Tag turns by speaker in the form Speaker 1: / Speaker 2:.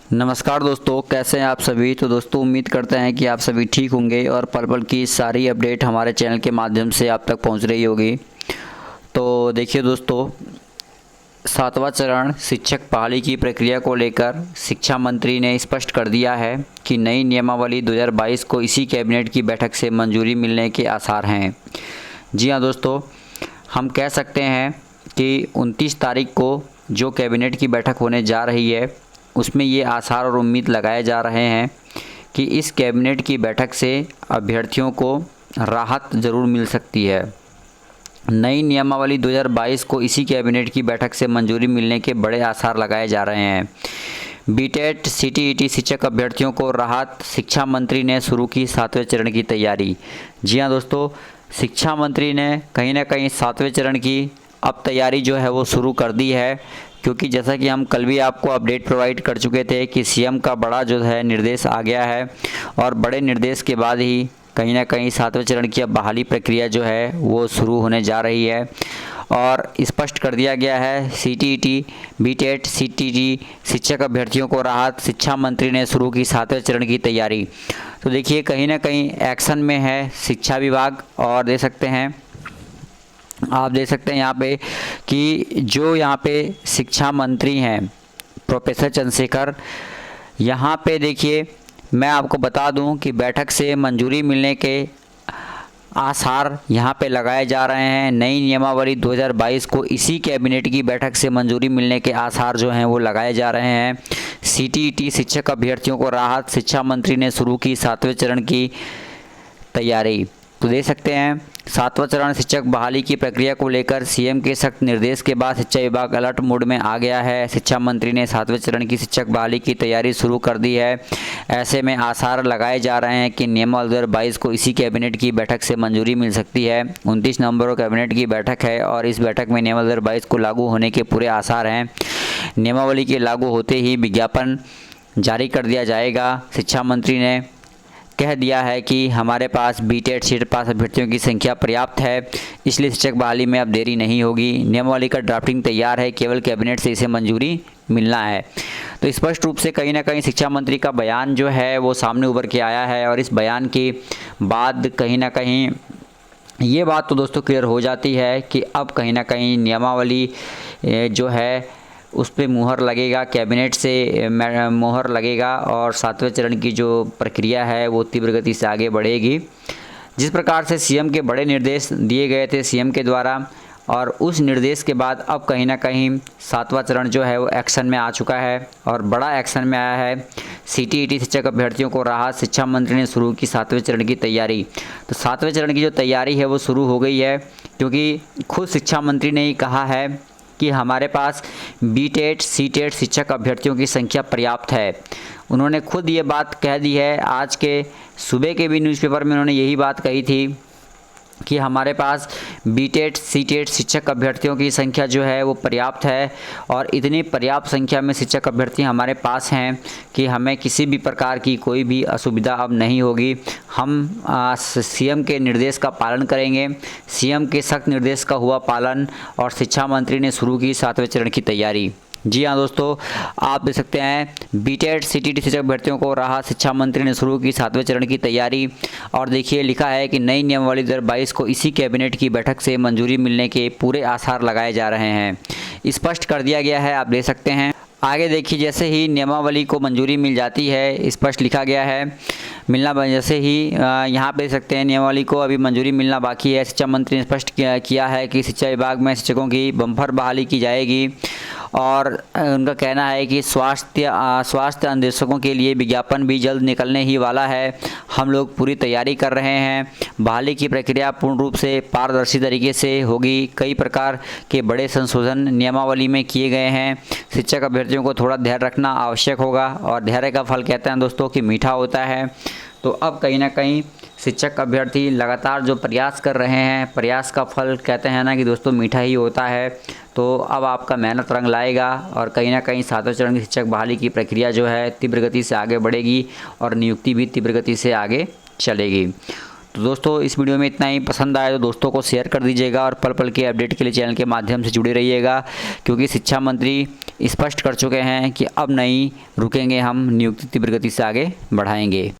Speaker 1: नमस्कार दोस्तों, कैसे हैं आप सभी। तो दोस्तों उम्मीद करते हैं कि आप सभी ठीक होंगे और पल पल की सारी अपडेट हमारे चैनल के माध्यम से आप तक पहुंच रही होगी। तो देखिए दोस्तों, 7वां चरण शिक्षक बहाली की प्रक्रिया को लेकर शिक्षा मंत्री ने स्पष्ट कर दिया है कि नई नियमावली 2022 को इसी कैबिनेट की बैठक से मंजूरी मिलने के आसार हैं। जी हाँ दोस्तों, हम कह सकते हैं कि 29 तारीख को जो कैबिनेट की बैठक होने जा रही है उसमें ये आसार और उम्मीद लगाए जा रहे हैं कि इस कैबिनेट की बैठक से अभ्यर्थियों को राहत ज़रूर मिल सकती है। नई नियमावली 2022 को इसी कैबिनेट की बैठक से मंजूरी मिलने के बड़े आसार लगाए जा रहे हैं। बीटेट सीटीईटी शिक्षक अभ्यर्थियों को राहत, शिक्षा मंत्री ने शुरू की 7वें चरण की तैयारी। जी हाँ दोस्तों, शिक्षा मंत्री ने कहीं ना कहीं 7वें चरण की अब तैयारी जो है वो शुरू कर दी है, क्योंकि जैसा कि हम कल भी आपको अपडेट प्रोवाइड कर चुके थे कि सीएम का बड़ा जो है निर्देश आ गया है और बड़े निर्देश के बाद ही कहीं ना कहीं 7वें चरण की अब बहाली प्रक्रिया जो है वो शुरू होने जा रही है और स्पष्ट कर दिया गया है सीटीईटी, बीटेट, सीटीटी शिक्षक अभ्यर्थियों को राहत, शिक्षा मंत्री ने शुरू की 7वें चरण की तैयारी। तो देखिए कहीं ना कहीं एक्शन में है शिक्षा विभाग और आप देख सकते हैं यहाँ पे कि जो यहाँ पे शिक्षा मंत्री हैं प्रोफेसर चंद्रशेखर, यहाँ पे देखिए मैं आपको बता दूं कि बैठक से मंजूरी मिलने के आसार यहाँ पे लगाए जा रहे हैं। नई नियमावली 2022 को इसी कैबिनेट की बैठक से मंजूरी मिलने के आसार जो हैं वो लगाए जा रहे हैं। सीटीईटी शिक्षक अभ्यर्थियों को राहत, शिक्षा मंत्री ने शुरू की 7वें चरण की तैयारी। तो देख सकते हैं 7वां चरण शिक्षक बहाली की प्रक्रिया को लेकर सीएम के सख्त निर्देश के बाद शिक्षा विभाग अलर्ट मोड में आ गया है। शिक्षा मंत्री ने 7वें चरण की शिक्षक बहाली की तैयारी शुरू कर दी है। ऐसे में आसार लगाए जा रहे हैं कि नियमावली 2022 को इसी कैबिनेट की बैठक से मंजूरी मिल सकती है। 29 नवंबर को कैबिनेट की बैठक है और इस बैठक में नियमावली 2022 को लागू होने के पूरे आसार हैं। नियमावली के लागू होते ही विज्ञापन जारी कर दिया जाएगा। शिक्षा मंत्री ने कह दिया है कि हमारे पास बीटेट सीट पास अभ्यर्थियों की संख्या पर्याप्त है, इसलिए शिक्षक बहाली में अब देरी नहीं होगी। नियमावली का ड्राफ्टिंग तैयार है, केवल कैबिनेट से इसे मंजूरी मिलना है। तो स्पष्ट रूप से कहीं ना कहीं शिक्षा मंत्री का बयान जो है वो सामने उभर के आया है और इस बयान के बाद कहीं ना कहीं ये बात तो दोस्तों क्लियर हो जाती है कि अब कहीं ना कहीं नियमावली जो है उस पर मुहर लगेगा, कैबिनेट से मुहर लगेगा और 7वें चरण की जो प्रक्रिया है वो तीव्र गति से आगे बढ़ेगी। जिस प्रकार से सीएम के बड़े निर्देश दिए गए थे सीएम के द्वारा और उस निर्देश के बाद अब कहीं ना कहीं 7वां चरण जो है वो एक्शन में आ चुका है और बड़ा एक्शन में आया है। सीटीईटी शिक्षक अभ्यर्थियों को राहत, शिक्षा मंत्री ने शुरू की 7वें चरण की तैयारी। तो 7वें चरण की जो तैयारी है वो शुरू हो गई है, क्योंकि खुद शिक्षा मंत्री ने ही कहा है कि हमारे पास बीटेट सीटेट शिक्षक अभ्यर्थियों की संख्या पर्याप्त है। उन्होंने खुद ये बात कह दी है। आज के सुबह के भी न्यूज़पेपर में उन्होंने यही बात कही थी कि हमारे पास बीटेट सीटेट शिक्षक अभ्यर्थियों की संख्या जो है वो पर्याप्त है और इतनी पर्याप्त संख्या में शिक्षक अभ्यर्थी हमारे पास हैं कि हमें किसी भी प्रकार की कोई भी असुविधा अब नहीं होगी। हम सीएम के निर्देश का पालन करेंगे। सीएम के सख्त निर्देश का हुआ पालन और शिक्षा मंत्री ने शुरू की 7वें चरण की तैयारी। जी हाँ दोस्तों, आप देख सकते हैं बीटेट सीटीटी शिक्षक अभ्यर्थियों को राहत, शिक्षा मंत्री ने शुरू की 7वें चरण की तैयारी। और देखिए लिखा है कि नई नियमावली 2022 को इसी कैबिनेट की बैठक से मंजूरी मिलने के पूरे आसार लगाए जा रहे हैं। स्पष्ट कर दिया गया है, आप देख सकते हैं। आगे देखिए, जैसे ही नियमावली को मंजूरी मिल जाती है, स्पष्ट लिखा गया है मिलना, जैसे ही यहाँ पे देख सकते हैं नियमावली को अभी मंजूरी मिलना बाकी है। शिक्षा मंत्री ने स्पष्ट किया है कि शिक्षा विभाग में शिक्षकों की बम्पर बहाली की जाएगी और उनका कहना है कि स्वास्थ्य अन्वेषकों के लिए विज्ञापन भी जल्द निकलने ही वाला है। हम लोग पूरी तैयारी कर रहे हैं। बहाली की प्रक्रिया पूर्ण रूप से पारदर्शी तरीके से होगी। कई प्रकार के बड़े संशोधन नियमावली में किए गए हैं। शिक्षक अभ्यर्थियों को थोड़ा धैर्य रखना आवश्यक होगा और धैर्य का फल कहते हैं दोस्तों कि मीठा होता है। तो अब कहीं ना कहीं शिक्षक अभ्यर्थी लगातार जो प्रयास कर रहे हैं, प्रयास का फल कहते हैं ना कि दोस्तों मीठा ही होता है। तो अब आपका मेहनत रंग लाएगा और कहीं ना कहीं 7वें चरण की शिक्षक बहाली की प्रक्रिया जो है तीव्र गति से आगे बढ़ेगी और नियुक्ति भी तीव्र गति से आगे चलेगी। तो दोस्तों इस वीडियो में इतना ही। पसंद आए तो दोस्तों को शेयर कर दीजिएगा और पल पल के अपडेट के लिए चैनल के माध्यम से जुड़े रहिएगा, क्योंकि शिक्षा मंत्री स्पष्ट कर चुके हैं कि अब नहीं रुकेंगे, हम नियुक्ति तीव्र गति से आगे बढ़ाएंगे।